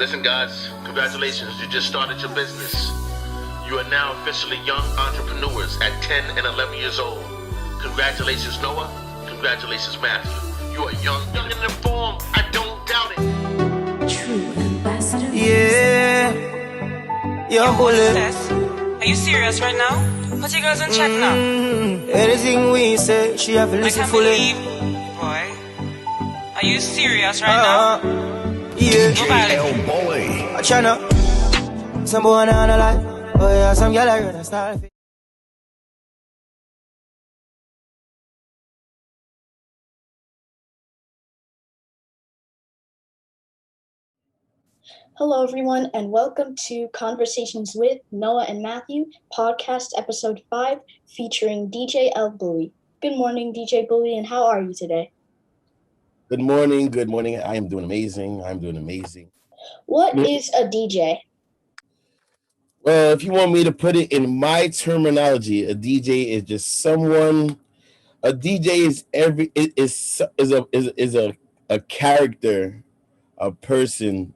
Listen, guys, congratulations. You just started your business. You are now officially young entrepreneurs at 10 and 11 years old. Congratulations, Noah. Congratulations, Matthew. You are young and informed. I don't doubt it. True ambassador. Yeah. Young bullet. Are you serious right now? Put your girls in check now. Anything we say, she have to I listen can't fully. believe, boy. Are you serious right now? Yeah. DjLBully. I tryna. Some boy on a life. Oh yeah, some girl I run a style. Hello, everyone, and welcome to Conversations with Noah and Matthew, podcast episode 5, featuring DjLBully. Good morning, DjBully, and how are you today? Good morning. Good morning. I am doing amazing. What is a DJ? Well, if you want me to put it in my terminology, a DJ is just someone. A DJ is a character, a person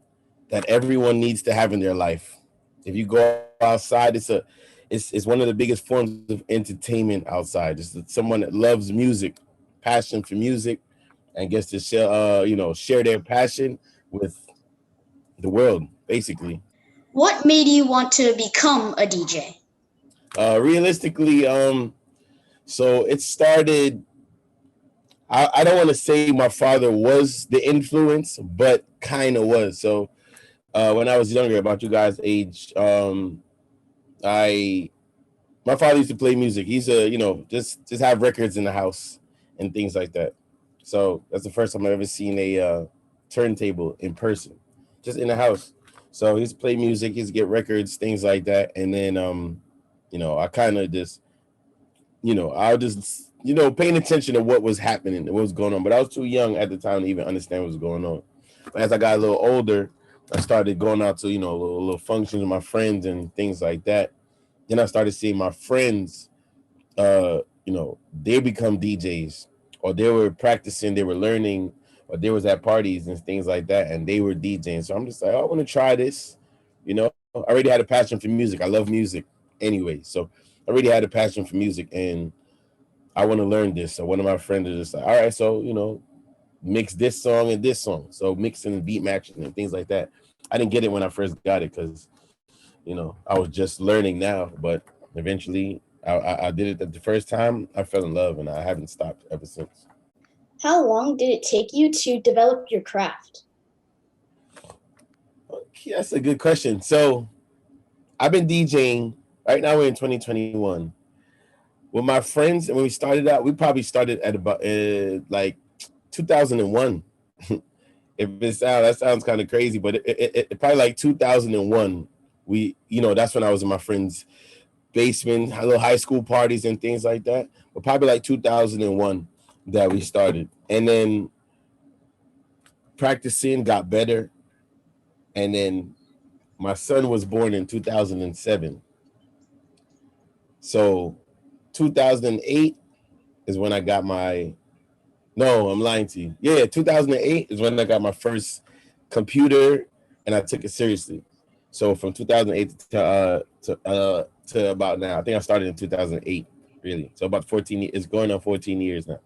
that everyone needs to have in their life. If you go outside, it's one of the biggest forms of entertainment outside. Just someone that loves music, passion for music, and gets to share their passion with the world, basically. What made you want to become a DJ? Realistically, so it started. I don't want to say my father was the influence, but kind of was. So when I was younger, about you guys' age, my father used to play music. He's just have records in the house and things like that. So that's the first time I've ever seen a turntable in person, just in the house. So he used to play music, he used to get records, things like that. And then, I kind of just, I was just, paying attention to what was happening and what was going on. But I was too young at the time to even understand what was going on. But as I got a little older, I started going out to, little functions with my friends and things like that. Then I started seeing my friends, they become DJs, or they were practicing, they were learning, or they was at parties and things like that, and they were DJing. So I'm just like, I want to try this. I already had a passion for music. I love music anyway. So I already had a passion for music, and I want to learn this. So one of my friends was just like, all right, so, mix this song and this song. So mixing and beat matching and things like that. I didn't get it when I first got it because, I was just learning now. But eventually I did it the first time. I fell in love, and I haven't stopped ever since. How long did it take you to develop your craft? Okay, that's a good question. So I've been DJing. Right now we're in 2021. With my friends, and when we started out, we probably started at about like 2001. That sounds kind of crazy, but it probably like 2001. That's when I was in my friend's basement, little high school parties and things like that. But probably like 2001 that we started, and then practicing got better, and then my son was born in 2007. So 2008 is when I got no, I'm lying to you. Yeah, 2008 is when I got my first computer, and I took it seriously. So from 2008 to about now, I think I started in 2008, really. So about 14 years. It's going on 14 years now.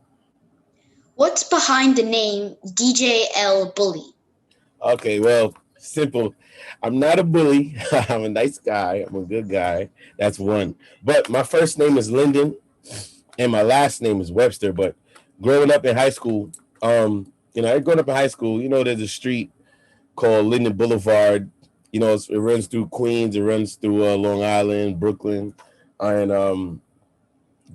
What's behind the name DjLBully? Okay, well, simple. I'm not a bully. I'm a nice guy. I'm a good guy. That's one. But my first name is Lyndon, and my last name is Webster. But growing up in high school, there's a street called Linden Boulevard. It runs through Queens. It runs through Long Island, Brooklyn, and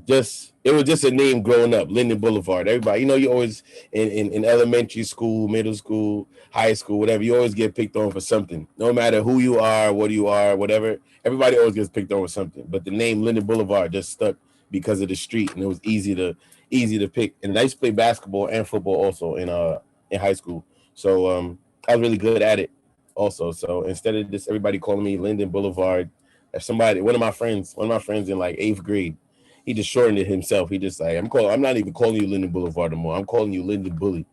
it was just a name growing up, Linden Boulevard. Everybody, you always in elementary school, middle school, high school, whatever, you always get picked on for something. No matter who you are, what you are, whatever, everybody always gets picked on for something. But the name Linden Boulevard just stuck because of the street, and it was easy to pick. And I used to play basketball and football also in high school. So I was really good at it also. So instead of just everybody calling me Linden Boulevard, one of my friends in like 8th grade, he just shortened it himself. He just like, I'm not even calling you Linden Boulevard anymore. I'm calling you Linden Bully. You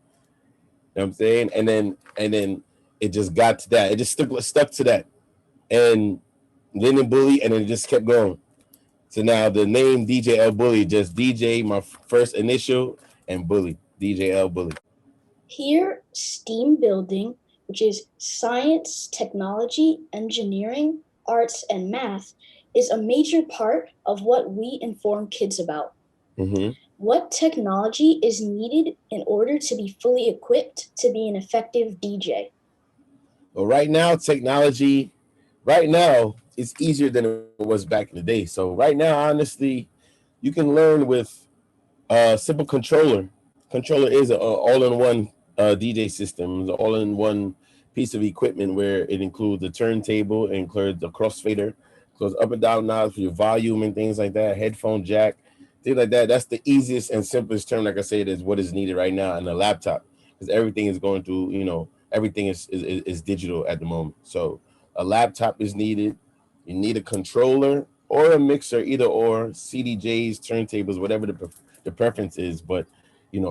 know what I'm saying? And then it just got to that. It just stuck to that. And then in Bully, and it just kept going. So now the name DjLBully, just DJ, my first initial, and Bully, DjLBully. Here, STEAM building, which is science, technology, engineering, arts, and math, is a major part of what we inform kids about. Mm-hmm. What technology is needed in order to be fully equipped to be an effective DJ? Well, right now, technology, it's easier than it was back in the day. So right now, honestly, you can learn with a simple controller. Controller is an all-in-one DJ system, it's an all-in-one piece of equipment where it includes the turntable, it includes the crossfader, goes up and down knobs for your volume and things like that, headphone jack, things like that. That's the easiest and simplest term, like I said, is what is needed right now in a laptop, because everything is going through, everything is digital at the moment. So a laptop is needed. You need a controller or a mixer, either or, CDJs, turntables, whatever the preference is. But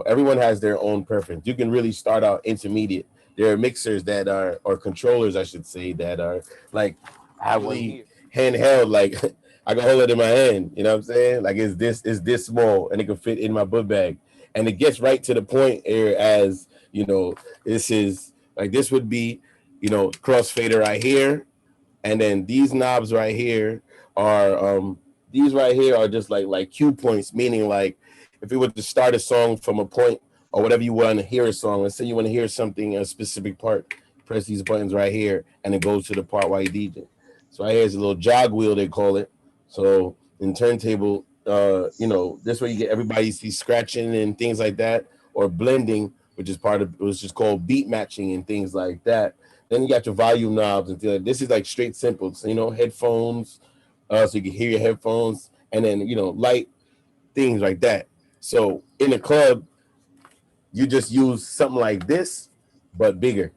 everyone has their own preference. You can really start out intermediate. There are mixers that are, or controllers, I should say, that are like highly handheld. Like I can hold it in my hand. You know what I'm saying? Like it's this small, and it can fit in my book bag, and it gets right to the point. As this is like, this would be, crossfader right here, and then these knobs right here are just like cue points, meaning like if you were to start a song from a point or whatever you want to hear a song, let's say you want to hear something, a specific part, press these buttons right here, and it goes to the part while you DJ. So right here is a little jog wheel, they call it. So in turntable, this way you get everybody see scratching and things like that, or blending, which is called beat matching and things like that. Then you got your volume knobs and things like this. Is like straight simple. So, headphones, so you can hear your headphones, and then light things like that. So in a club, you just use something like this, but bigger.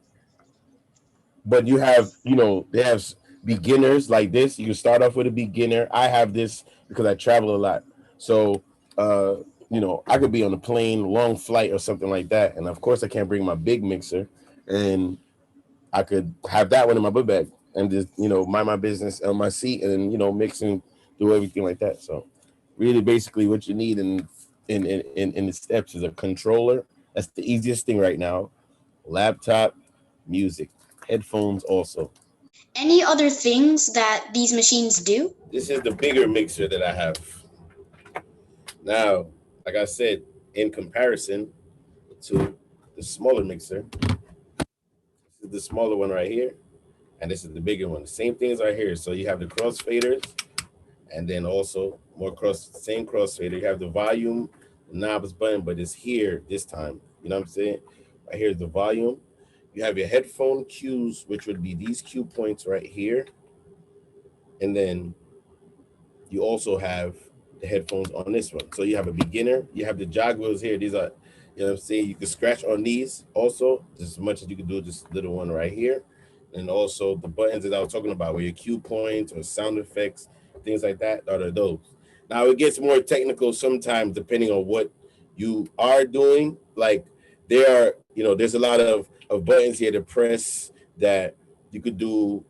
But you have, they have beginners like this. You can start off with a beginner. I have this because I travel a lot. So, I could be on a plane, long flight or something like that. And of course I can't bring my big mixer, and I could have that one in my book bag and just, mind my business on my seat and, mix and do everything like that. So really basically what you need in the steps is a controller. That's the easiest thing right now. Laptop, music, headphones also. Any other things that these machines do? This is the bigger mixer that I have. Now, like I said, in comparison to the smaller mixer, this is the smaller one right here, and this is the bigger one. The same things right here. So you have the crossfaders, and then also same crossfader. You have the volume, the knobs button, but it's here this time. You know what I'm saying? Right here is the volume. You have your headphone cues, which would be these cue points right here. And then you also have the headphones on this one. So you have a beginner, you have the jog wheels here. These are, what I'm saying? You can scratch on these also, just as much as you can do this little one right here. And also the buttons that I was talking about, where your cue points or sound effects, things like that, are those. Now it gets more technical sometimes depending on what you are doing. Like there's a lot of buttons here to press that you could do.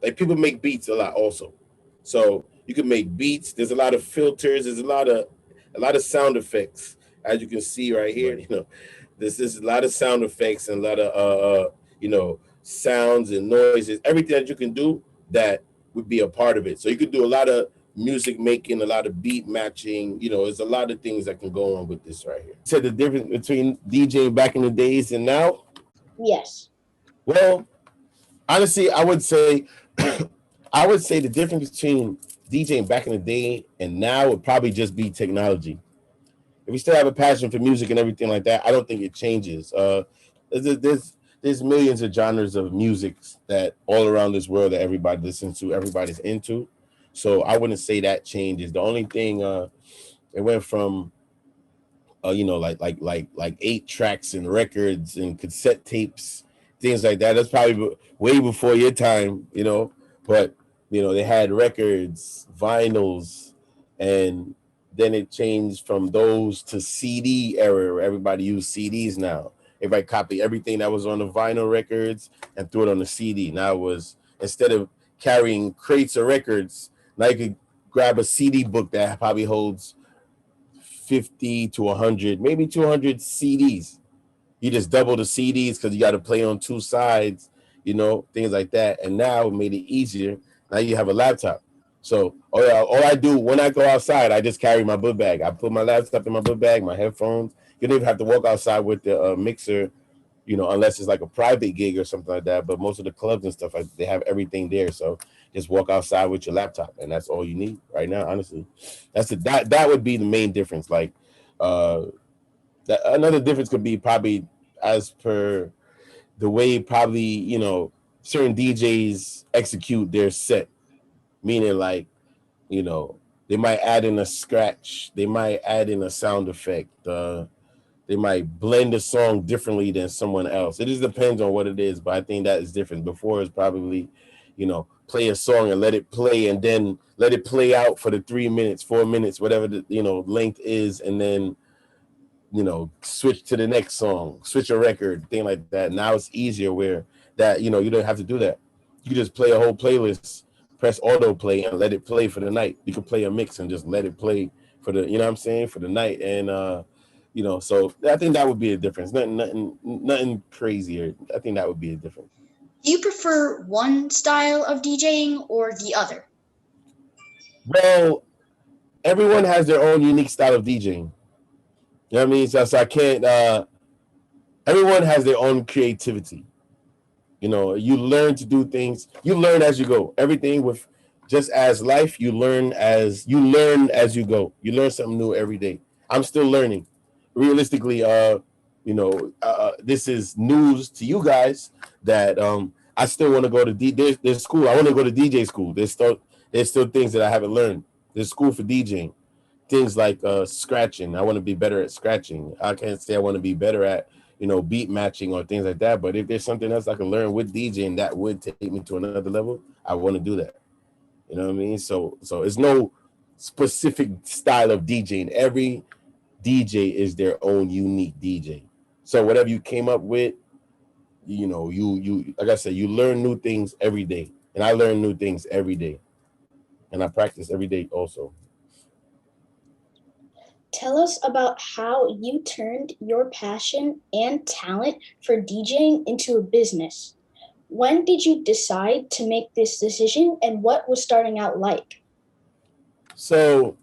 Like people make beats a lot also. So you can make beats. There's a lot of filters. There's a lot of sound effects, as you can see right here. This is a lot of sound effects and a lot of sounds and noises. Everything that you can do that would be a part of it. So you could do a lot of music making, a lot of beat matching. There's a lot of things that can go on with this right here. So the difference between DJing back in the days and now? Yes. Well, honestly, I would say the difference between DJing back in the day and now would probably just be technology. If you still have a passion for music and everything like that, I don't think it changes. There's millions of genres of music that all around this world that everybody listens to, everybody's into. So I wouldn't say that changes. The only thing it went from like 8 tracks and records and cassette tapes, things like that. That's probably way before your time, but they had records, vinyls, and then it changed from those to CD era where everybody used CDs now. everybody copied everything that was on the vinyl records and threw it on the CD. Now it was, instead of carrying crates of records, now you could grab a CD book that probably holds 50 to 100, maybe 200 CDs. You just double the CDs because you got to play on two sides, you know, things like that. And now it made it easier. Now you have a laptop. So all I do when I go outside, I just carry my book bag. I put my laptop in my book bag, my headphones. You don't even have to walk outside with the mixer, you know, unless it's like a private gig or something like that. But most of the clubs and stuff, they have everything there. So just walk outside with your laptop, and that's all you need right now. Honestly, that would be the main difference. Like, another difference could be probably as per the way probably, you know, certain DJs execute their set, meaning like, you know, they might add in a scratch, they might add in a sound effect, they might blend a song differently than someone else. It just depends on what it is, but I think that is different. Before it's probably, you know, play a song and let it play, and then let it play out for the 3 minutes, 4 minutes, whatever the, you know, length is, and then, you know, switch to the next song, switch a record, thing like that. Now it's easier where that, you know, you don't have to do that. You just play a whole playlist, press auto play and let it play for the night. You can play a mix and just let it play for the, you know what I'm saying, for the night. And, you know, so I think that would be a difference. Nothing crazier. I think that would be a difference. Do you prefer one style of DJing or the other? Well, everyone has their own unique style of DJing. You know what I mean? So I can't, everyone has their own creativity. You know, you learn to do things, you learn as you go. Everything with, just as life, you learn as you go. You learn something new every day. I'm still learning. Realistically, you know, this is news to you guys that I still want to go to there's school. I want to go to DJ school. There's still things that I haven't learned. There's school for DJing. Things like scratching. I want to be better at scratching. I can't say I want to be better at, you know, beat matching or things like that. But if there's something else I can learn with DJing that would take me to another level, I want to do that. You know what I mean? So it's no specific style of DJing. Every DJ is their own unique DJ. So whatever you came up with, you know, you like I said, you learn new things every day. And I learn new things every day. And I practice every day also. Tell us about how you turned your passion and talent for DJing into a business. When did you decide to make this decision, and what was starting out like? So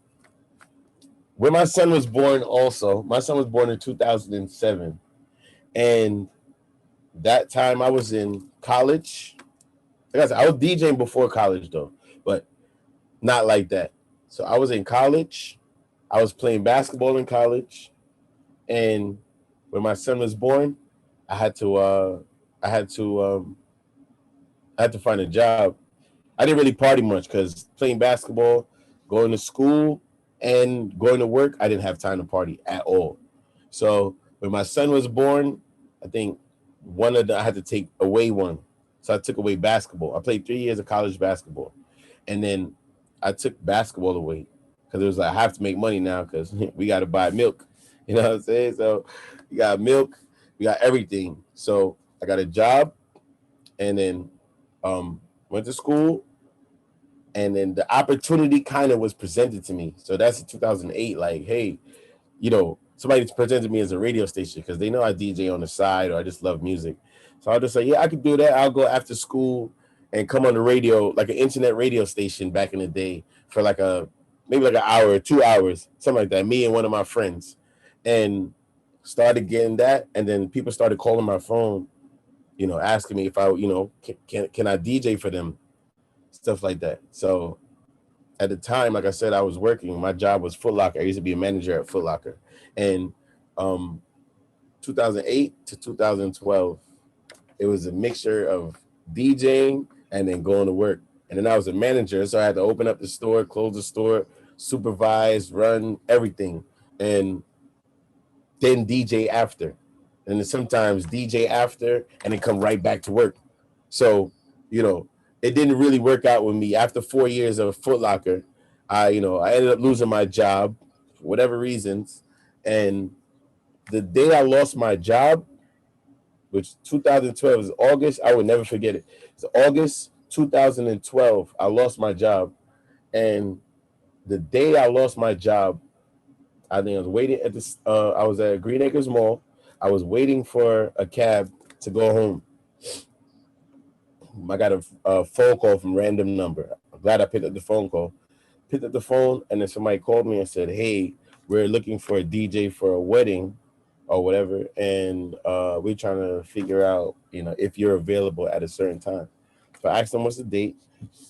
when my son was born in 2007. And that time I was in college. Like I said, I was DJing before college though, but not like that. So I was in college. I was playing basketball in college, and when my son was born, I had to find a job. I didn't really party much because playing basketball, going to school, and going to work, I didn't have time to party at all. So when my son was born, I think I had to take away one. So I took away basketball. I played 3 years of college basketball, and then I took basketball away. Because it was like, I have to make money now because we got to buy milk. You know what I'm saying? So we got milk, we got everything. So I got a job, and then went to school, and then the opportunity kind of was presented to me. So that's in 2008. Like, hey, you know, somebody presented me as a radio station because they know I DJ on the side or I just love music. So I'll just say, yeah, I could do that. I'll go after school and come on the radio, like an internet radio station back in the day for like maybe like an hour or 2 hours, something like that, me and one of my friends, and started getting that. And then people started calling my phone, you know, asking me if I, you know, can I DJ for them, stuff like that. So at the time, like I said, I was working. My job was Foot Locker. I used to be a manager at Foot Locker. And 2008 to 2012, it was a mixture of DJing and then going to work. And then I was a manager, so I had to open up the store, close the store, supervise, run everything, and then DJ after. And then sometimes DJ after and then come right back to work. So, you know, it didn't really work out with me. After 4 years of Foot Locker, I ended up losing my job for whatever reasons. And the day I lost my job, which 2012 is August. I would never forget it. It's August 2012. I lost my job, and the day I lost my job, I think I was waiting at this. I was at Green Acres Mall. I was waiting for a cab to go home. I got a phone call from random number. I'm glad I picked up the phone call. Picked up the phone, and then somebody called me and said, "Hey, we're looking for a DJ for a wedding or whatever, and we're trying to figure out, if you're available at a certain time." So I asked them what's the date.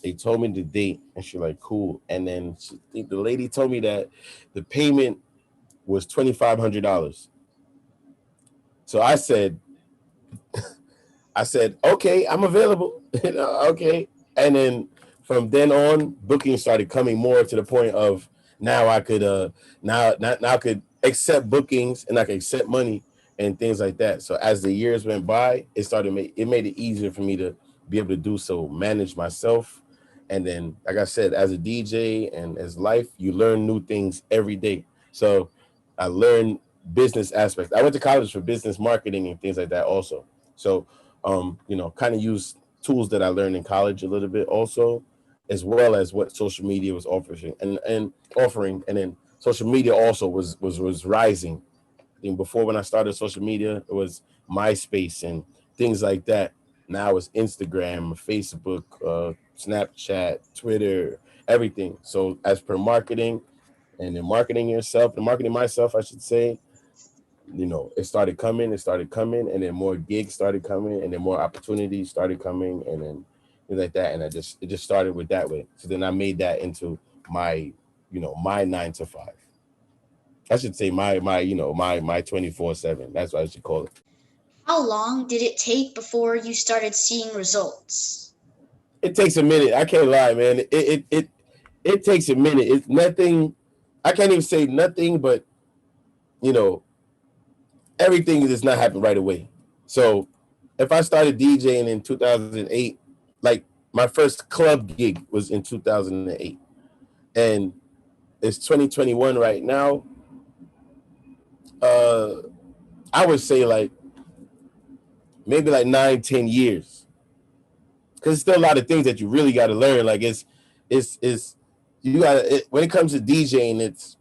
They told me the date, and she's like, "Cool." And then the lady told me that the payment was $2,500. So I said, okay, I'm available. Okay. And then from then on, bookings started coming more to the point of now I could now I could accept bookings and I could accept money and things like that. So as the years went by, it made it easier for me to be able to do so, manage myself. And then, like I said, as a DJ and as life, you learn new things every day. So I learned business aspects. I went to college for business marketing and things like that also. So kind of use tools that I learned in college a little bit also, as well as what social media was offering and offering. And then social media also was rising. I think before, when I started social media, it was MySpace and things like that. Now it's Instagram, Facebook, Snapchat, Twitter, everything. So as per marketing and then marketing yourself and marketing myself, I should say, it started coming, and then more gigs started coming, and then more opportunities started coming, and then things like that. And it just started with that way. So then I made that into my 9 to 5. I should say my 24/7. That's what I should call it. How long did it take before you started seeing results? It takes a minute. I can't lie, man. It takes a minute. It's nothing. I can't even say nothing, but everything does not happen right away. So if I started DJing in 2008, like my first club gig was in 2008, and it's 2021 right now. I would say like maybe like 9-10 years, because there's still a lot of things that you really got to learn. Like it's you got when it comes to DJing, it's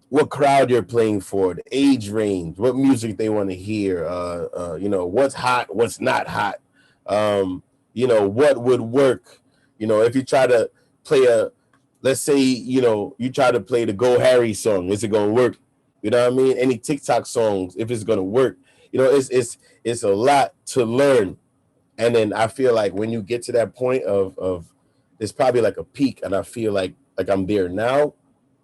what crowd you're playing for, the age range, what music they want to hear, what's hot, what's not hot, what would work. If you try to play let's say, you try to play the Go Harry song, is it going to work? You know what I mean? Any TikTok songs, if it's going to work, it's a lot to learn. And then I feel like when you get to that point of it's probably like a peak, and I feel like I'm there now,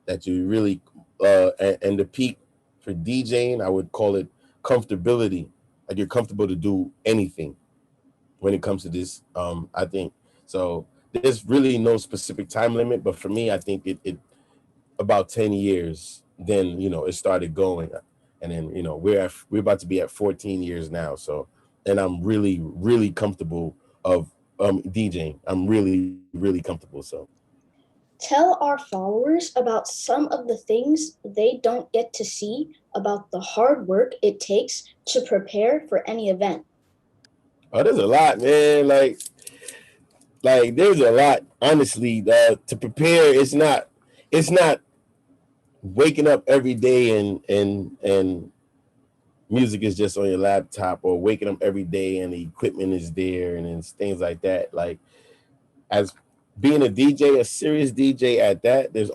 that you really and the peak for DJing, I would call it comfortability. Like you're comfortable to do anything when it comes to this. I think so. There's really no specific time limit, but for me, I think it about 10 years. Then it started going, and then we're about to be at 14 years now. So, and I'm really really comfortable of DJing. I'm really really comfortable. So. Tell our followers about some of the things they don't get to see about the hard work it takes to prepare for any event. Oh, there's a lot, man. Like there's a lot, honestly, to prepare. It's not waking up every day and music is just on your laptop, or waking up every day and the equipment is there and it's things like that. Like, as being a DJ, a serious DJ at that, there's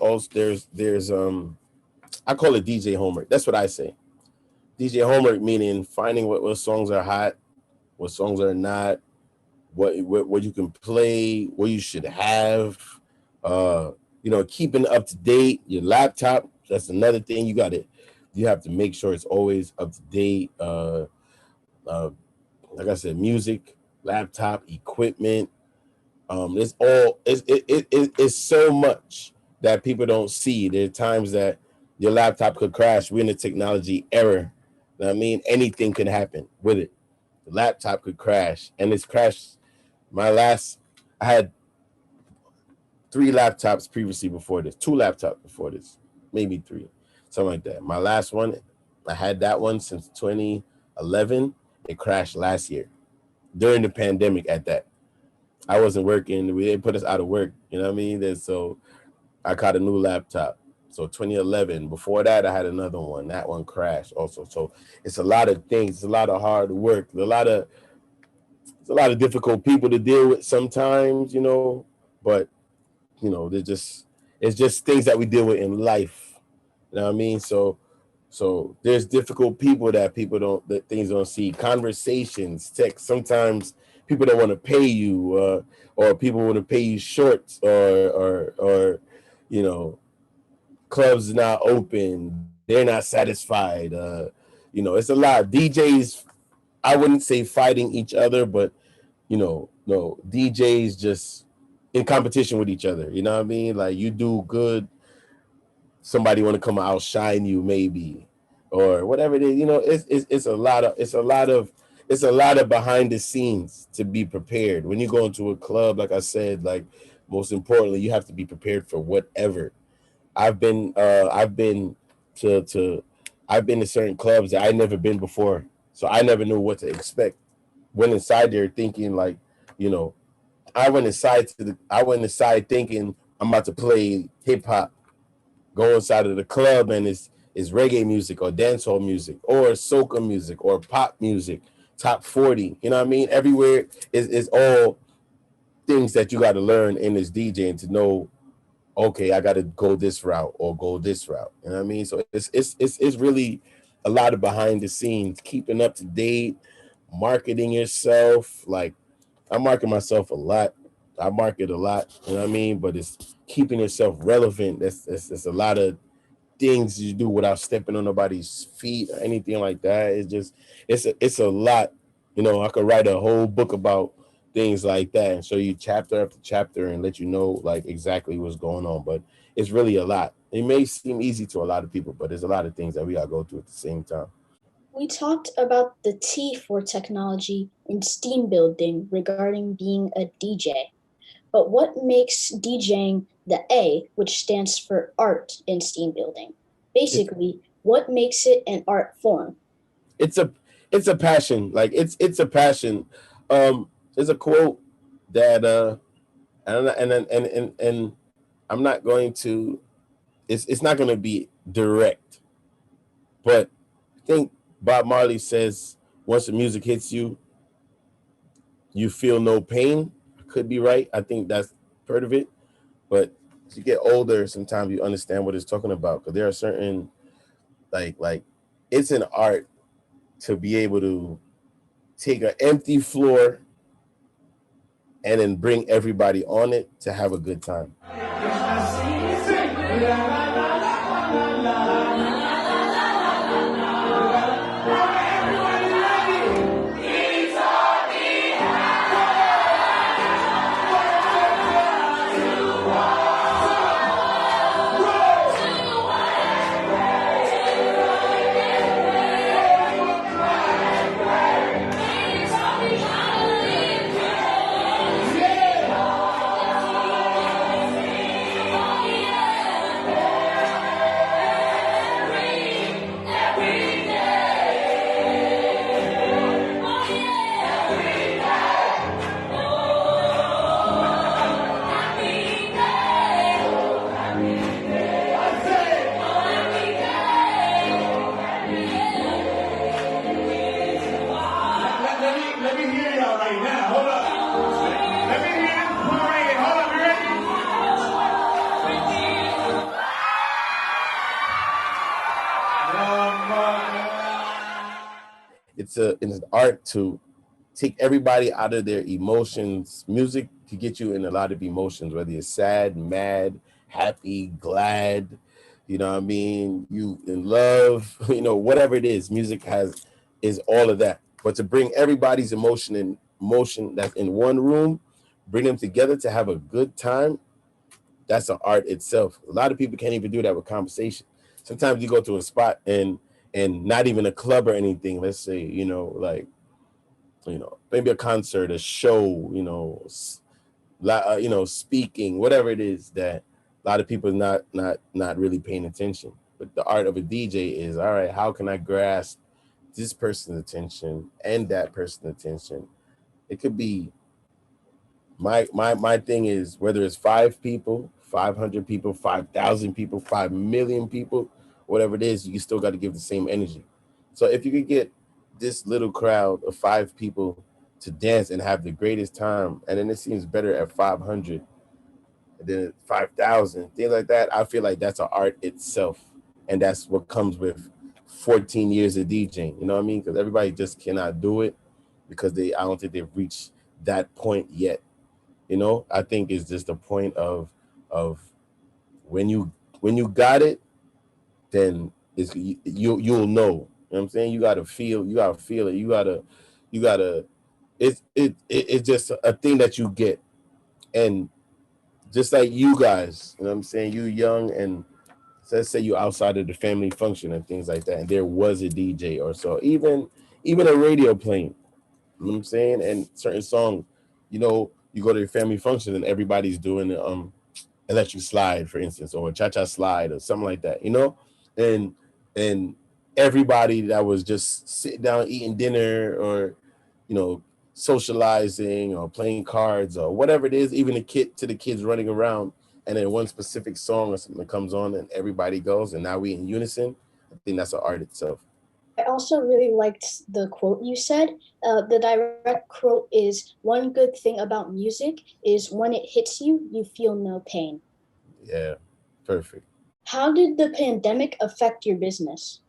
I call it DJ homework. That's what I say. DJ homework meaning finding what songs are hot, what songs are not, what you can play, what you should have, keeping up to date. Your laptop, that's another thing. You have to make sure it's always up to date. Like I said, music, laptop, equipment. It's so much that people don't see. There are times that your laptop could crash. We're in a technology era. You know what I mean? Anything could happen with it. The laptop could crash, and it's crashed. I had 3 laptops previously before this, 2 laptops before this, maybe 3, something like that. My last one, I had that one since 2011, It crashed last year during the pandemic. At that, I wasn't working. They put us out of work. You know what I mean? And so I caught a new laptop. So 2011. Before that, I had another one. That one crashed also. So it's a lot of things. It's a lot of hard work. It's a lot of difficult people to deal with sometimes, you know. But you know, it's just things that we deal with in life. You know what I mean? So there's difficult people that things don't see. Conversations, text. Sometimes people don't want to pay you, or people want to pay you short, or you know, clubs not open, they're not satisfied. You know, it's a lot. DJs, I wouldn't say fighting each other, but you know, no, DJs just in competition with each other. You know what I mean? Like you do good, somebody want to come outshine you maybe, or whatever it is. You know, it's a lot of behind the scenes to be prepared. When you go into a club, like I said, like most importantly, you have to be prepared for whatever. I've been to I've been to certain clubs that I never been before, so I never knew what to expect. Went inside there thinking like, you know, I went inside thinking I'm about to play hip hop. Go inside of the club and it's reggae music or dancehall music or soca music or pop music, top 40. You know what I mean? Everywhere is all things that you got to learn in this DJing to know, okay, I got to go this route or go this route. You know what I mean? So it's really a lot of behind the scenes, keeping up to date, marketing yourself. Like I market myself a lot. I market a lot, you know what I mean? But it's keeping yourself relevant. That's a lot of things you do without stepping on nobody's feet or anything like that. It's a lot. You know, I could write a whole book about things like that and show you chapter after chapter and let you know like exactly what's going on. But it's really a lot. It may seem easy to a lot of people, but there's a lot of things that we gotta go through at the same time. We talked about the T for technology in STEAM building regarding being a DJ. But what makes DJing the A, which stands for art in STEAM building? Basically, what makes it an art form? It's a passion. Like it's a passion. There's a quote that and I'm not going to. It's not going to be direct, but I think Bob Marley says once the music hits you, you feel no pain. I could be right. I think that's part of it. But as you get older, sometimes you understand what it's talking about. Because there are certain like it's an art to be able to take an empty floor and then bring everybody on it to have a good time. It's an art to take everybody out of their emotions. Music can get you in a lot of emotions, whether you're sad, mad, happy, glad, you know what I mean? You in love, you know, whatever it is, music is all of that. But to bring everybody's emotion that's in one room, bring them together to have a good time, that's an art itself. A lot of people can't even do that with conversation. Sometimes you go to a spot and not even a club or anything. Let's say, you know, like, you know, maybe a concert, a show, you know, speaking, whatever it is that a lot of people not really paying attention. But the art of a DJ is, all right, how can I grasp this person's attention and that person's attention. It could be my thing is whether it's 5 people, 500 people, 5,000 people, 5 million people, whatever it is, you still got to give the same energy. So if you could get this little crowd of 5 people to dance and have the greatest time, and then it seems better at 500 and then 5,000, things like that, I feel like that's an art itself. And that's what comes with 14 years of DJing, you know what I mean? Because everybody just cannot do it because I don't think they've reached that point yet. You know, I think it's just a point of when you got it, then you'll know. You know what I'm saying? You gotta feel it. You gotta it's just a thing that you get. And just like you guys, you know what I'm saying, you young, and let's say you outside of the family function and things like that, and there was a DJ or so, even a radio playing, you know what I'm saying, and certain songs, you know, you go to your family function and everybody's doing electric slide, for instance, or cha-cha slide or something like that, you know, and everybody that was just sitting down eating dinner or, you know, socializing or playing cards or whatever it is, even the kids running around, and then one specific song or something that comes on and everybody goes, and now we in unison. I think that's an art itself. I also really liked the quote you said. The direct quote is, "One good thing about music is when it hits you, you feel no pain." Yeah, perfect. How did the pandemic affect your business?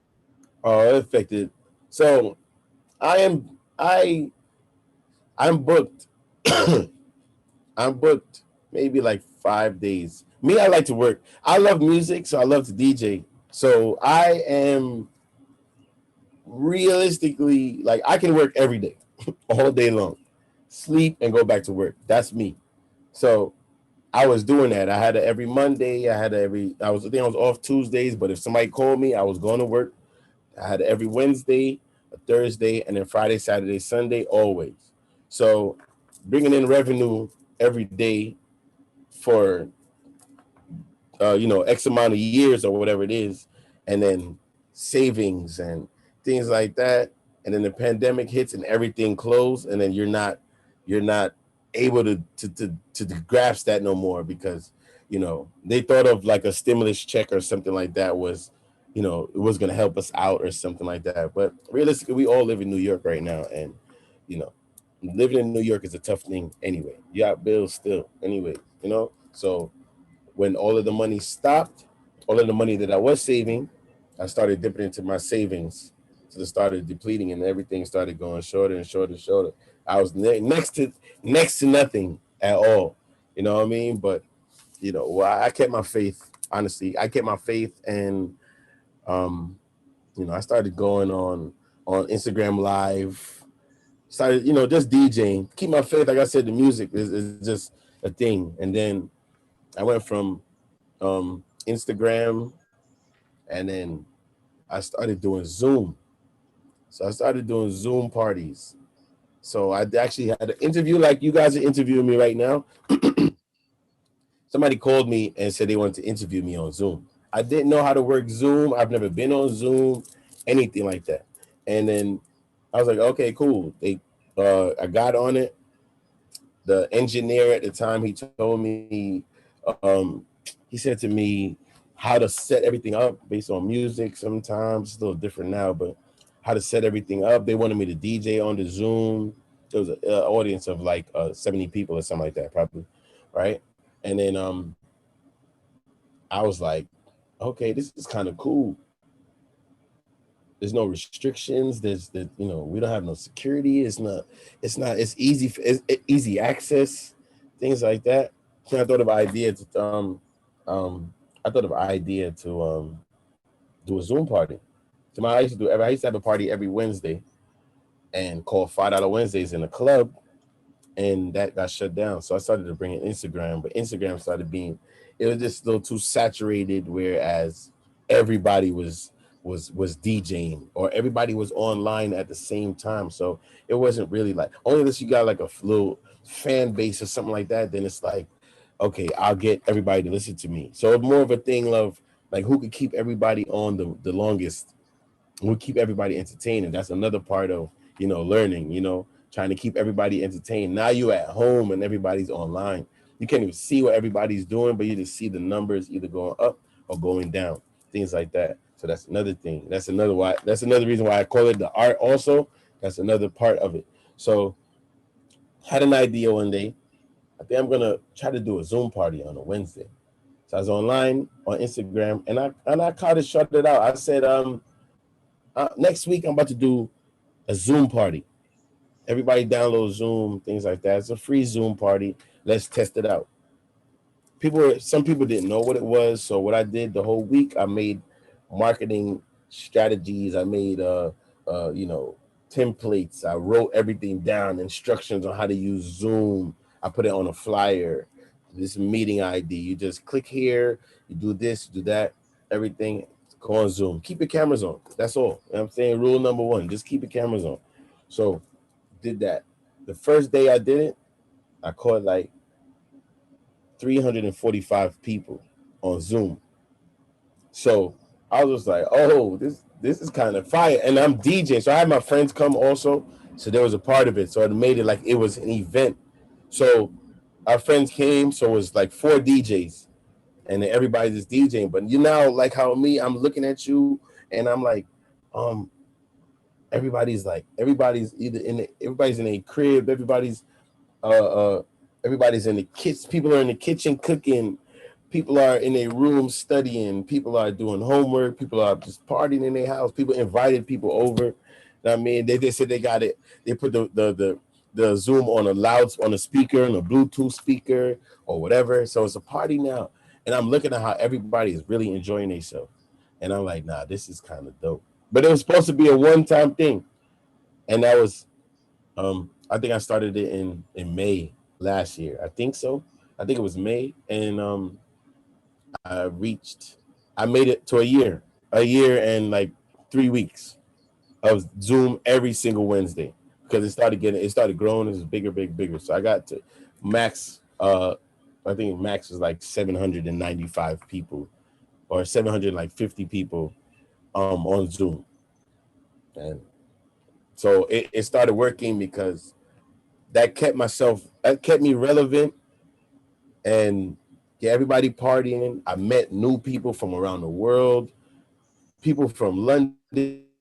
Oh, it affected. So I'm booked. I'm booked maybe like 5 days. Me, I like to work. I love music, so I love to DJ. So I am realistically, like, I can work every day, all day long, sleep and go back to work. That's me. So I was doing that. I had every Monday. I think I was off Tuesdays, but if somebody called me, I was going to work. I had every Wednesday, a Thursday, and then Friday, Saturday, Sunday, always. So bringing in revenue every day for X amount of years or whatever it is, and then savings and things like that, and then the pandemic hits and everything closed, and then you're not able to grasp that no more, because they thought of like a stimulus check or something like that was, it was going to help us out or something like that. But realistically, we all live in New York right now, and living in New York is a tough thing anyway. You got bills still anyway, so when all of the money stopped, all of the money that I was saving, I started dipping into my savings. So it started depleting, and everything started going shorter and shorter and shorter. I was next to nothing at all. You know what I mean? But I kept my faith. Honestly, I kept my faith, and I started going on Instagram Live. Started, just DJing. Keep my faith. Like I said, the music is just a thing. And then I went from Instagram, and then I started doing Zoom. So I started doing Zoom parties. So I actually had an interview like you guys are interviewing me right now. Somebody called me and said they wanted to interview me on Zoom. I didn't know how to work Zoom. I've never been on Zoom, anything like that. And then I was like, okay, cool. I got on it. The engineer at the time, he told me, he said to me how to set everything up based on music. Sometimes it's a little different now, but how to set everything up. They wanted me to DJ on the Zoom. There was an audience of like 70 people or something like that, probably, right? And then I was like, okay, this is kind of cool. There's no restrictions. We don't have no security. It's easy. It's easy access, things like that. So I thought of an idea to do a Zoom party. So I used to have a party every Wednesday, and call $5 Wednesdays in a club, and that got shut down. So I started to bring in Instagram, but Instagram started being, it was just a little too saturated, whereas everybody was DJing, or everybody was online at the same time. So it wasn't really like, only unless you got like a little fan base or something like that, then it's like, okay, I'll get everybody to listen to me. So it's more of a thing of like who could keep everybody on the longest, we'll keep everybody entertained. And that's another part of, learning, trying to keep everybody entertained. Now you're at home and everybody's online. You can't even see what everybody's doing, but you just see the numbers either going up or going down, things like that. So that's another thing. That's another reason why I call it the art also. That's another part of it. So had an idea one day. I think I'm gonna try to do a Zoom party on a Wednesday. So I was online on Instagram and I kind of shut it out. I said, next week I'm about to do a Zoom party. Everybody download Zoom, things like that. It's a free Zoom party. Let's test it out. Some people didn't know what it was. So what I did the whole week, I made marketing strategies. I made templates. I wrote everything down, instructions on how to use Zoom. I put it on a flyer. This meeting ID. You just click here, you do this, do that, everything. Go on Zoom. Keep your cameras on. That's all. You know what I'm saying? Rule number one, just keep your cameras on. So did that. The first day I did it, I caught like 345 people on Zoom. So I was just like, oh, this is kind of fire. And I'm DJing. So I had my friends come also. So there was a part of it. So it made it like it was an event. So our friends came. So it was like 4 DJs. And then everybody's just DJing. But like how I'm looking at you and I'm like, everybody's in a crib, everybody's in the kitchen, people are in the kitchen cooking, people are in a room studying, people are doing homework, people are just partying in their house, people invited people over. I mean, they said they got it, they put the Zoom on a speaker, on a Bluetooth speaker or whatever. So it's a party now. And I'm looking at how everybody is really enjoying themselves. And I'm like, nah, this is kind of dope. But it was supposed to be a one-time thing. And that was, I think I started it in May last year. I think so. I think it was May. And I made it to a year and like 3 weeks of Zoom every single Wednesday because it started growing. It was bigger. So I got to max, I think max was like 795 people or 750 people on Zoom. And so it started working because that kept me relevant and get everybody partying. I met new people from around the world, people from London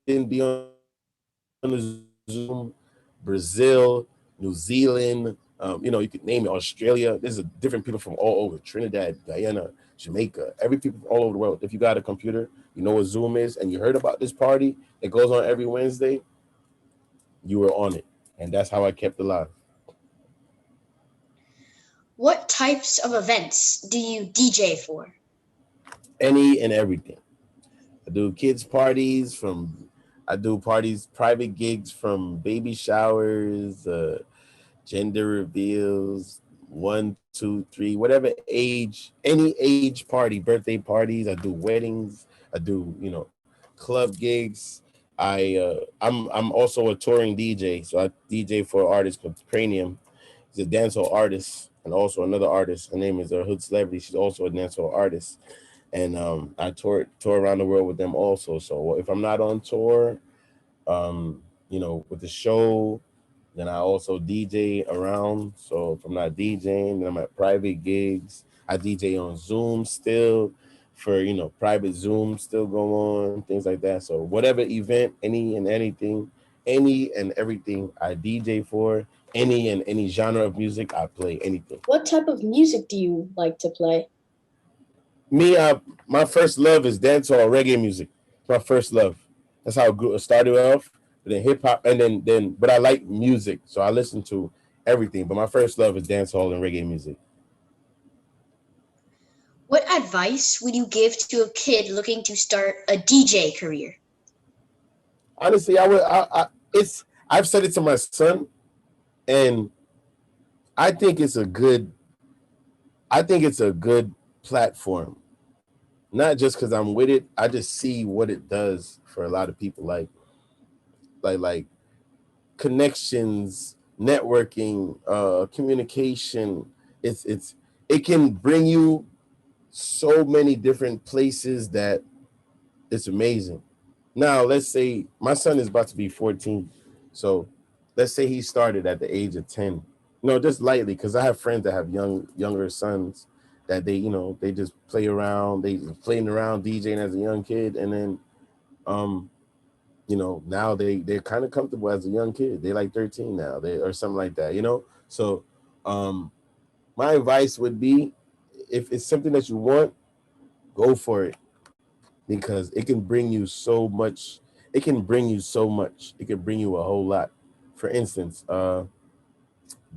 be on the Zoom, Brazil, New Zealand, you could name it, Australia. There's different people from all over, Trinidad, Guyana, Jamaica, every people from all over the world. If you got a computer, you know what Zoom is, and you heard about this party, it goes on every Wednesday, you were on it. And that's how I kept alive. What types of events do you DJ for? Any and everything. I do kids parties private gigs, from baby showers, gender reveals, 1, 2, 3, whatever age, any age party, birthday parties. I do weddings. I do, club gigs. I'm also a touring DJ, so I DJ for an artist called Cranium. He's a dancehall artist and also another artist. Her name is Hood Celebrity. She's also a dancehall artist. And I tour around the world with them also. So if I'm not on tour, with the show, then I also DJ around. So if I'm not DJing, then I'm at private gigs. I DJ on Zoom still for, private Zoom still go on, things like that. So whatever event, any and everything I DJ for, any genre of music, I play anything. What type of music do you like to play? Me, my first love is dancehall, reggae music. My first love. That's how it started off. Then hip hop, and then. But I like music, so I listen to everything. But my first love is dancehall and reggae music. What advice would you give to a kid looking to start a DJ career? Honestly, I've said it to my son, and I think it's a good platform. Not just because I'm with it, I just see what it does for a lot of people, like connections, networking, communication. It can bring you so many different places that it's amazing. Now, let's say my son is about to be 14. So let's say he started at the age of 10. No, just lightly, because I have friends that have younger sons that they just play around, they playing around DJing as a young kid, and then now they're kind of comfortable as a young kid. They like 13 now, they or something like that. So my advice would be, if it's something that you want, go for it, because it can bring you so much. It can bring you so much. It can bring you a whole lot. For instance,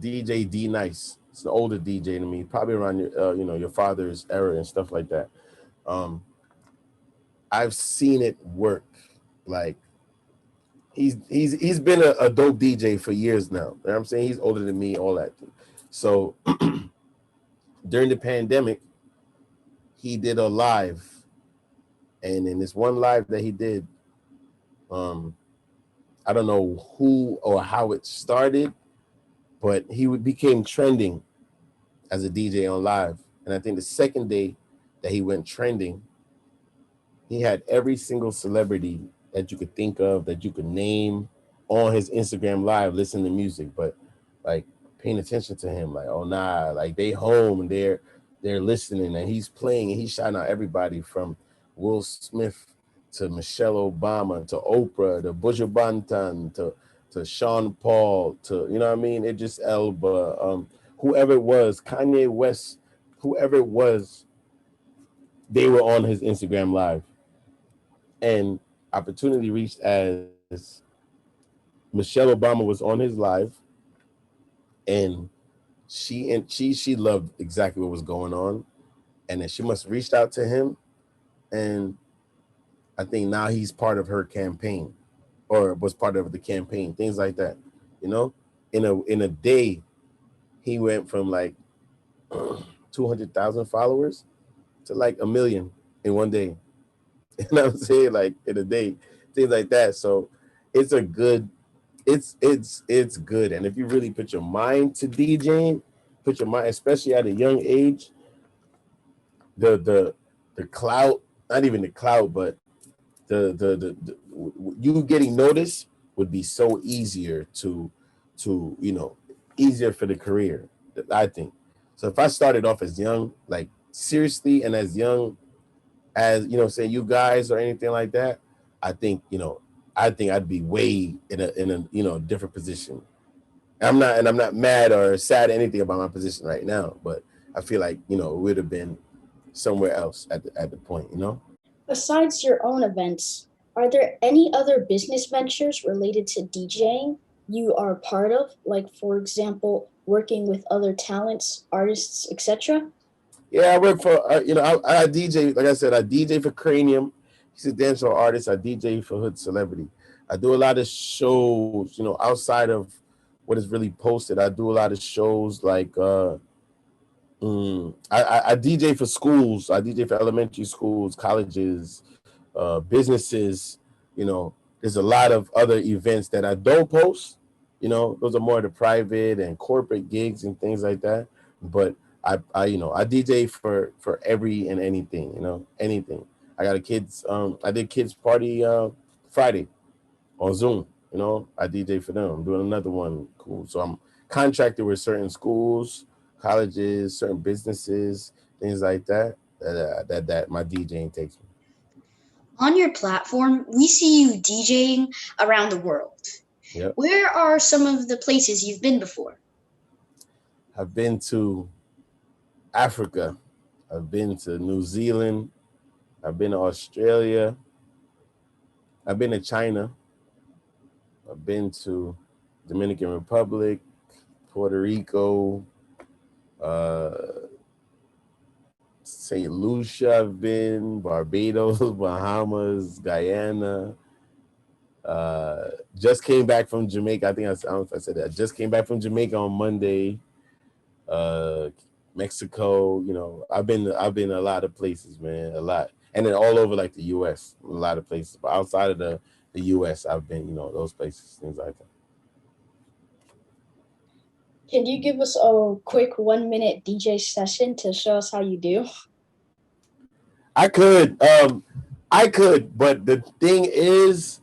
DJ D Nice. It's an older DJ than me, probably around your father's era and stuff like that. Um, I've seen it work. Like he's been a dope DJ for years now. You know what I'm saying? He's older than me, all that. So during the pandemic, he did a live, and in this one live that he did, I don't know who or how it started, but he became trending as a DJ on live. And I think the second day that he went trending, he had every single celebrity that you could think of, that you could name, on his Instagram live, listening to music, but like paying attention to him, like, oh nah, like they home and they're listening, and he's playing and he's shouting out everybody from Will Smith to Michelle Obama to Oprah to Buju Banton to Sean Paul to, you know what I mean? Idris Elba, whoever it was, Kanye West, whoever it was, they were on his Instagram live. And opportunity reached as Michelle Obama was on his live, and she loved exactly what was going on, and then she must have reached out to him, and I think now he's part of her campaign, or was part of the campaign, things like that. In a day, he went from like 200,000 followers to like 1 million in one day. You know what I'm saying? Like in a day, things like that. So it's a good, it's good. And if you really put your mind to DJing, put your mind, especially at a young age, the clout, not even the clout, but the you getting noticed would be so easier to easier for the career, I think. So if I started off as young, like seriously, and as young as say you guys or anything like that, I think I'd be way in a different position. I'm not mad or sad or anything about my position right now, but I feel like it would have been somewhere else at the point. Besides your own events, are there any other business ventures related to DJing you are part of? Like, for example, working with other talents, artists, etc.? Yeah, I work for I DJ, like I said, I DJ for Cranium. He's a dancehall artist. I DJ for Hood Celebrity. I do a lot of shows, outside of what is really posted. I do a lot of shows like I DJ for schools. I DJ for elementary schools, colleges, businesses. There's a lot of other events that I don't post. Those are more the private and corporate gigs and things like that. But I DJ for every and anything. Anything. I got a kids. I did kids party Friday on Zoom. I DJ for them. I'm doing another one. Cool. So I'm contracted with certain schools, colleges, certain businesses, things like that. That my DJing takes me. On your platform, we see you DJing around the world. Yep. Where are some of the places you've been before? I've been to Africa. I've been to New Zealand. I've been to Australia. I've been to China. I've been to Dominican Republic, Puerto Rico, St. Lucia, I've been, Barbados, Bahamas, Guyana. Just came back from Jamaica. I don't know if I said that. I just came back from Jamaica on Monday. Mexico, I've been a lot of places, man, a lot. And then all over like the US, a lot of places. But outside of the US, I've been, those places, things like that. Can you give us a quick 1-minute DJ session to show us how you do? I could. I could, but the thing is,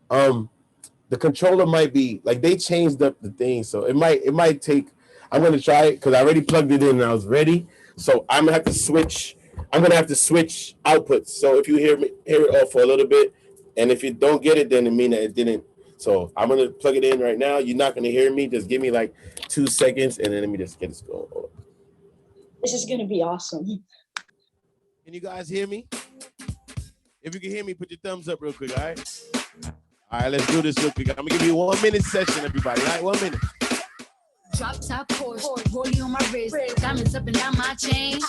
the controller might be like they changed up the thing, so it might take. I'm gonna try it because I already plugged it in and I was ready. So I'm gonna have to switch. I'm gonna have to switch outputs. So if you hear it off for a little bit, and if you don't get it, then it means that it didn't. So I'm gonna plug it in right now. You're not gonna hear me. Just give me like 2 seconds, and then let me just get this going. This is gonna be awesome. Can you guys hear me? If you can hear me, put your thumbs up real quick. All right. All right, let's do this real quick. I'm gonna give you a 1 minute session, everybody. All right, 1 minute. Drop top Porsche, rollie on my wrist, diamonds up and down my chain.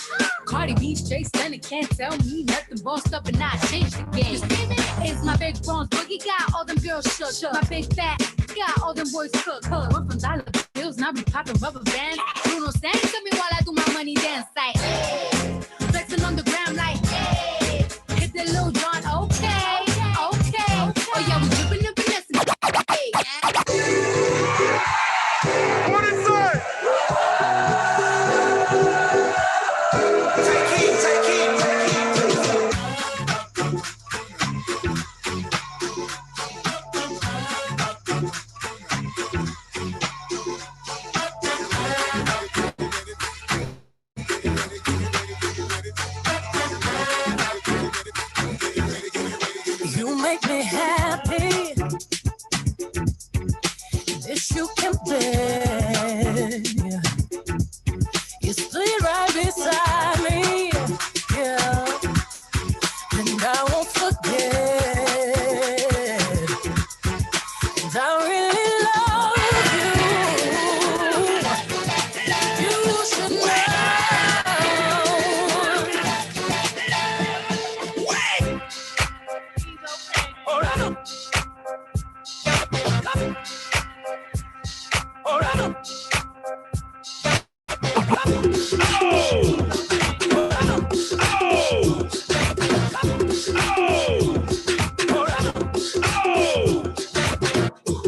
Cardi B straight stunning, can't tell me nothing. Bossed up and I changed the game. It's my big bronze boogie, got all them girls shook. My big fat got all them boys cooked. Went from dollar bills, now we popping rubber bands. Bruno sang to me while I do my money dance like. Flexing on the ground like, hey. Hit the Lil Jon, okay. Oh yeah, we dripping and finessing. What is that? You make me happy. This you can bear. You stood right beside me, yeah, and I won't forget. And I really love you. You should know. Wait. Hold on. Hold on.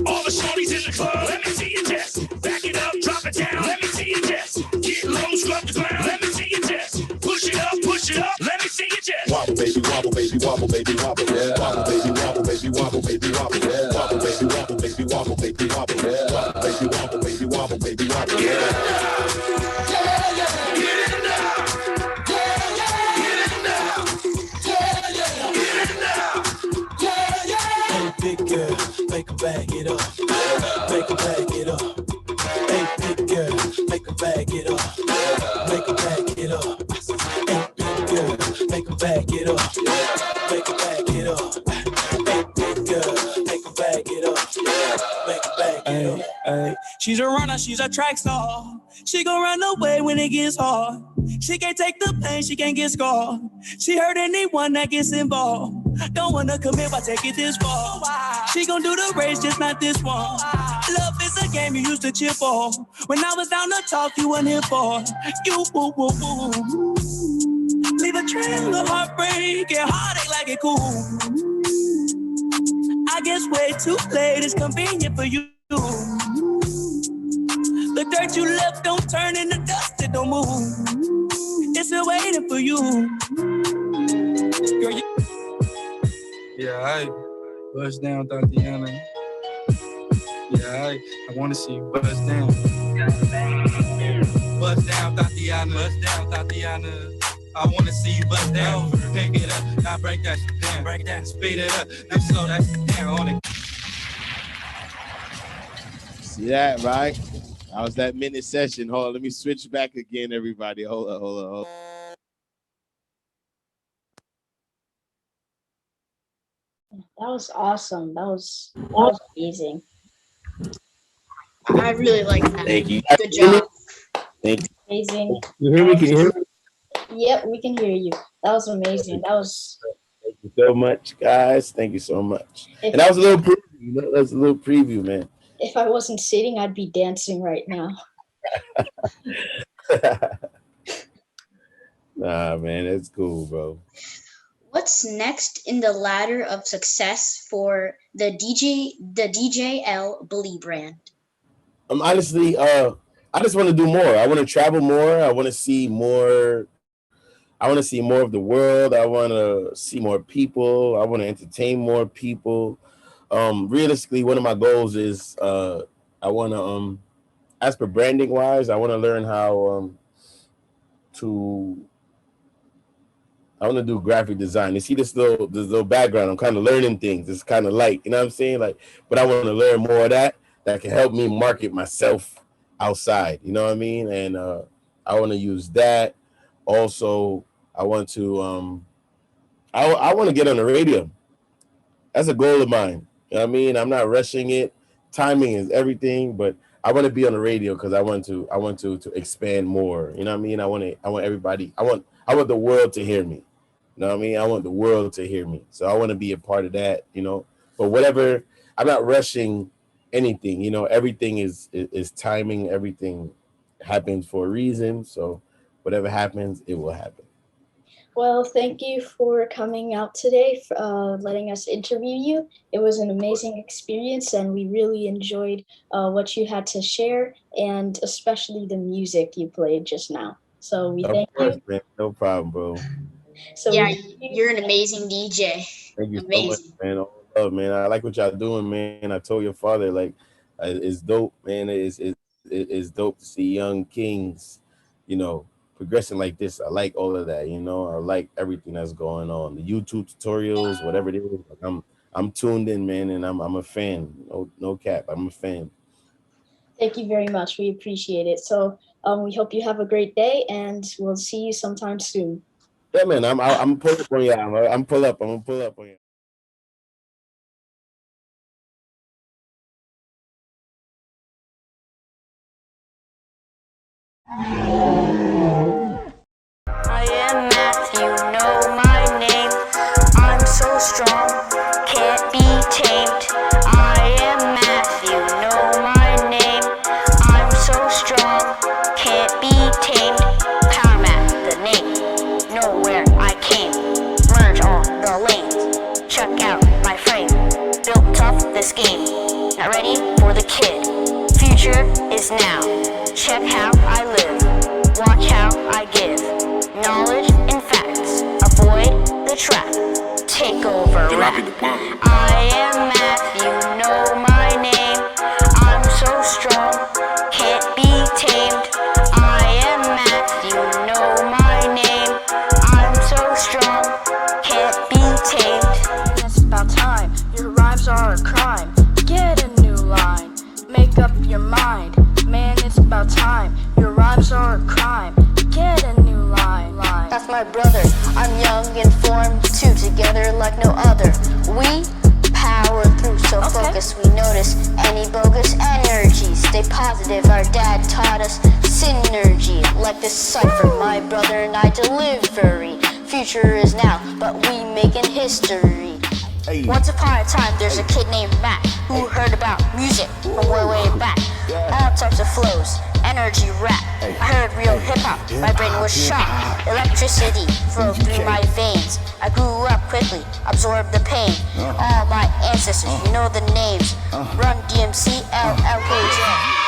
All the shorties in the club, let me see you just back it up, drop it down, let me see you just get low, scrub the ground, let me see you just push it up, let me see you just Wobble, baby, wobble, baby, wobble, baby, wobble, yeah. Wobble, baby, wobble, baby, wobble, baby, wobble, yeah. Wobble, baby, wobble, baby, wobble, baby, wobble, yeah. Wobble, baby, wobble, baby, wobble, baby, wobble, yeah. Big girl, make her bag it up. Make her bag it up. Hey, big girl, make her bag it up. Make her bag it up. Hey, big girl, make her bag it up. Make her bag it up. Hey, big girl, make her bag it up. Make her bag it up. Ay, she's a runner, she's a track star. She gon' run away when it gets hard. She can't take the pain, she can't get scarred. She hurt anyone that gets involved. Don't wanna commit, but take it this far. She gon' do the race, just not this one. Love is a game you used to cheer for. When I was down to talk, you weren't here for. You woo woo woo. Leave a trail of heartbreak and heartache like it cool. I guess way too late is convenient for you. The dirt you left don't turn into dust, it don't move. It's still waiting for you. Girl, you. Yeah, I buzz down, Tatiana. Yeah, I want to see you buzz down. Buzz down, Tatiana. Buzz down, Tatiana. I want to see you buzz down. Pick it up, now break that shit down. Break that, speed it up, now slow that shit down on it. See that, right? That was that minute session. Hold on, let me switch back again, everybody. Hold on. That was awesome. That was amazing. I really like that. Thank you. Good job. Thank you. Amazing. You hear me? Can you hear me? Yep, we can hear you. That was amazing. That was. Thank you so much, guys. Thank you so much. And that was a little preview. You know, that's a little preview, man. If I wasn't sitting, I'd be dancing right now. Nah, man, that's cool, bro. What's next in the ladder of success for the DjLBully brand? Honestly, I just want to do more. I want to travel more. I want to see more. I want to see more of the world. I want to see more people. I want to entertain more people. Realistically, one of my goals is I want to as for branding wise, I want to learn how to I want to do graphic design. You see this little background. I'm kind of learning things. It's kind of light, you know what I'm saying? Like, but I want to learn more of that can help me market myself outside. You know what I mean? And I want to use that. Also, I want to I want to get on the radio. That's a goal of mine. You know what I mean? I'm not rushing it. Timing is everything, but I want to be on the radio because I want to expand more. You know what I mean? I want everybody. I want the world to hear me. You know what I mean? I want the world to hear me. So I want to be a part of that, you know. But whatever, I'm not rushing anything, you know. Everything is timing. Everything happens for a reason. So whatever happens, it will happen. Well, thank you for coming out today, for letting us interview you. It was an amazing experience, and we really enjoyed what you had to share, and especially the music you played just now. So we thank you. Man. No problem, bro. So yeah, you're an amazing DJ. Thank you so much, man. All love, man. I like what y'all doing, man. I told your father, like, it's dope, man. It's dope to see young kings, you know, progressing like this. I like all of that, you know. I like everything that's going on. The YouTube tutorials, whatever it is. Like, I'm tuned in, man, and I'm a fan. No cap. I'm a fan. Thank you very much. We appreciate it. So we hope you have a great day, and we'll see you sometime soon. Yeah, man. I'm pull up on you. I'm pull up on you. I am Matthew, know my name. I'm so strong, can't be tamed. I am Matthew, know my name. I'm so strong, can't be tamed. Power Math, the name, know where I came. Merge all the lanes, check out my frame. Built tough this game, not ready for the kid. Future is now, check how I live. Watch how I give knowledge and facts. Avoid the trap. Take over rap. I am Matthew, know my name. I'm so strong, can't be tamed. I am Matthew, know my name. I'm so strong, can't be tamed. It's about time. Your rhymes are a crime. Get a new line. Make up your mind. Man, it's about time. Your rhymes are a crime. Get a new line. That's my brother. I'm young, informed, two together like no other. We power through, so focus. We notice any bogus energy. Stay positive. Our dad taught us synergy. Like this cipher, my brother and I delivery. Future is now, but we making history. Hey. Once upon a time, there's a kid named Matt who heard about music from way back. All types of flows, energy rap. I heard real hip-hop, my brain was shocked. Electricity flowed through my veins. I grew up quickly, absorbed the pain. All my ancestors, you know the names. Run DMC, LL Cool J.